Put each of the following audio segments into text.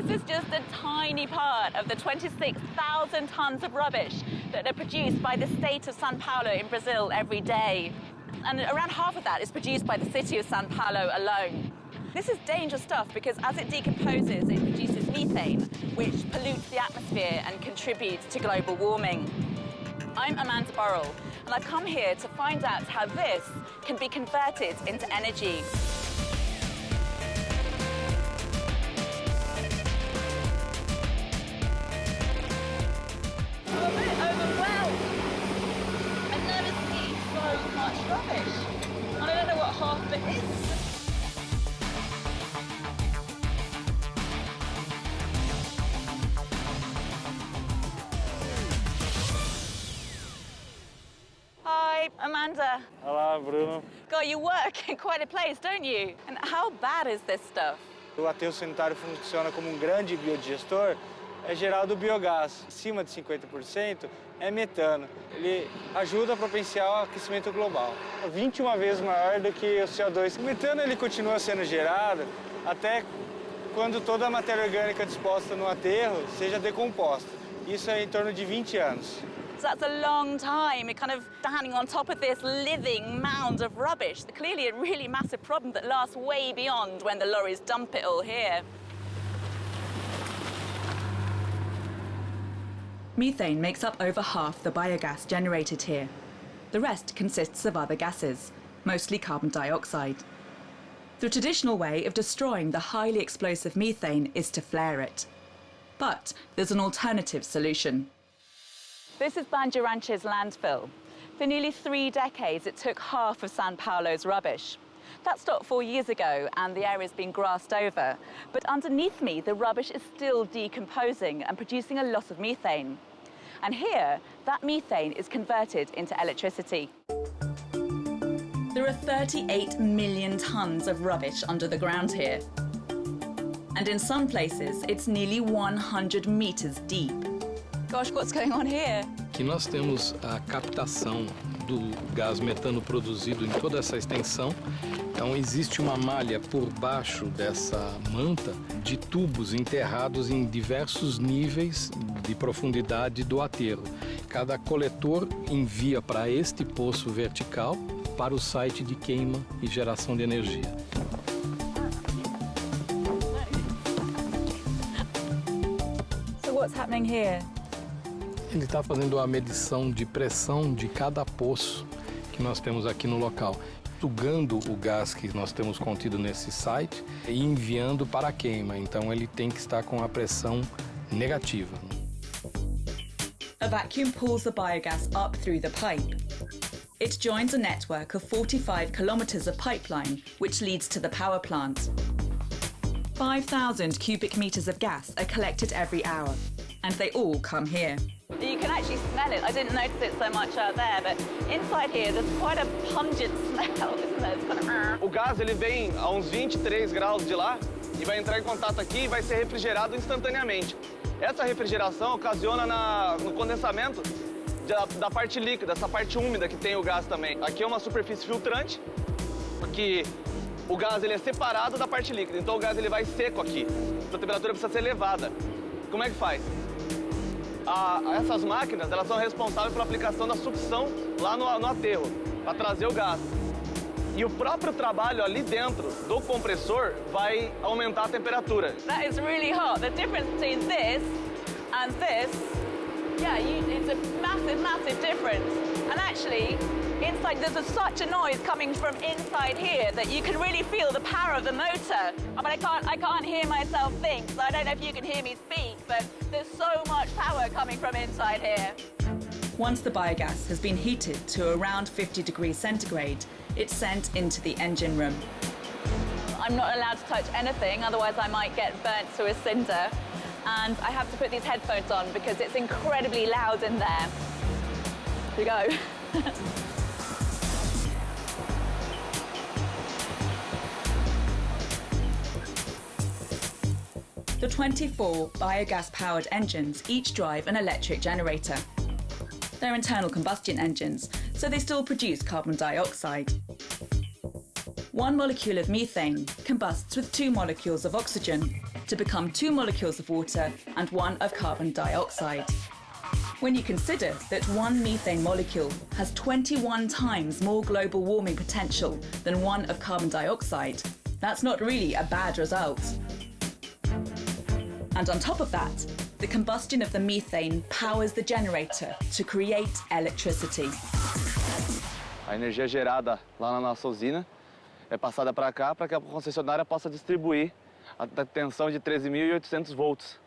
This is just a tiny part of the 26,000 tons of rubbish that are produced by the state of Sao Paolo in Brazil every day. And around half of that is produced by the city of Sao Paolo alone. This is dangerous stuff because as it decomposes, it produces methane, which pollutes the atmosphere and contributes to global warming. I'm Amanda Burrell, and I've come here to find out how this can be converted into energy. I'm a bit overwhelmed. I've never seen so much rubbish, and I don't know what half of it is. Hi, Amanda. Olá, Bruno. God, you work in quite a place, don't you? And how bad is this stuff? O aterro sanitário funciona como um grande biodigestor, é gerado biogás. Acima de 50% é metano. Ele ajuda a propiciar o aquecimento global. 21 vezes maior do que o CO2. O metano ele continua sendo gerado até quando toda a matéria orgânica disposta no aterro seja decomposta. Isso é em torno de 20 anos. So that's a long time. You're kind of standing on top of this living mound of rubbish. Clearly a really massive problem that lasts way beyond when the lorries dump it all here. Methane makes up over half the biogas generated here. The rest consists of other gases, mostly carbon dioxide. The traditional way of destroying the highly explosive methane is to flare it. But there's an alternative solution. This is Bandeirantes landfill. For nearly 3 decades, it took half of Sao Paulo's rubbish. That stopped 4 years ago, and the area's been grassed over. But underneath me, the rubbish is still decomposing and producing a lot of methane. And here, that methane is converted into electricity. There are 38 million tons of rubbish under the ground here. And in some places, it's nearly 100 meters deep. Gosh, what's going on here? Aqui nós temos a captação do gás metano produzido em toda essa extensão. Então existe uma malha por baixo dessa manta de tubos enterrados em diversos níveis de profundidade do aterro. Cada coletor envia para este poço vertical para o site de queima e geração de energia. So what's happening here? Ele está fazendo a medição de pressão de cada poço que nós temos aqui no local, sugando o gás que nós temos contido nesse site e enviando para a queima. Então ele tem que estar com a pressão negativa. A vacuum pulls the biogas up through the pipe. It joins a network of 45 kilometers of pipeline, which leads to the power plant. 5,000 cubic meters of gas are collected every hour, and they all come here. You can actually smell it. I didn't notice it so much out there, but inside here there's quite a pungent smell, isn't there? It's kind of... O gás ele vem a uns 23 graus de lá e vai entrar em contato aqui e vai ser refrigerado instantaneamente. Essa refrigeração ocasiona no condensamento da parte líquida, essa parte úmida que tem o gás também. Aqui é uma superfície filtrante, porque o gás ele é separado da parte líquida, então o gás ele vai seco aqui. A temperatura precisa ser elevada. Como é que faz? Essas máquinas elas são responsáveis pela aplicação da sucção lá no aterro, para trazer o gás. E o próprio trabalho ali dentro do compressor vai aumentar a temperatura. That is really hot. The difference between this and this, yeah, it's a massive, massive difference. And actually, inside there's such a noise coming from inside here that you can really feel the power of the motor. I mean, I can't hear myself think, so I don't know if you can hear me speak, but there's so much power coming from inside here. Once the biogas has been heated to around 50 degrees centigrade, it's sent into the engine room. I'm not allowed to touch anything, otherwise I might get burnt to a cinder. And I have to put these headphones on because it's incredibly loud in there. Here we go. The 24 biogas-powered engines each drive an electric generator. They're internal combustion engines, so they still produce carbon dioxide. 1 molecule of methane combusts with 2 molecules of oxygen to become 2 molecules of water and 1 of carbon dioxide. When you consider that 1 methane molecule has 21 times more global warming potential than 1 of carbon dioxide, that's not really a bad result. And on top of that, the combustion of the methane powers the generator to create electricity. A energia gerada lá na nossa usina é passada para cá para que a concessionária possa distribuir a tensão de 13.800 volts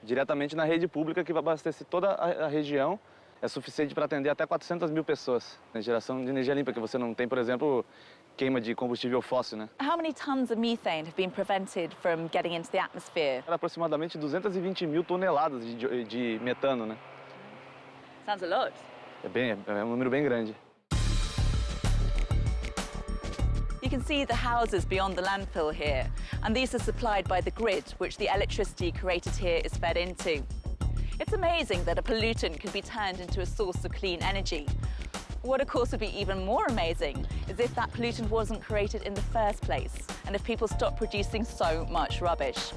diretamente na rede pública que vai abastecer toda a região. É suficiente para atender até 400.000 pessoas. Geração de energia limpa, que você não tem, por exemplo, queima de combustível fóssil, né? How many tons of methane have been prevented from getting into the atmosphere? Era aproximadamente 220.000 toneladas de metano, né? Sounds a lot. É um número bem grande. You can see the houses beyond the landfill here, and these are supplied by the grid, which the electricity created here is fed into. It's amazing that a pollutant can be turned into a source of clean energy. What, of course, would be even more amazing is if that pollutant wasn't created in the first place, and if people stopped producing so much rubbish.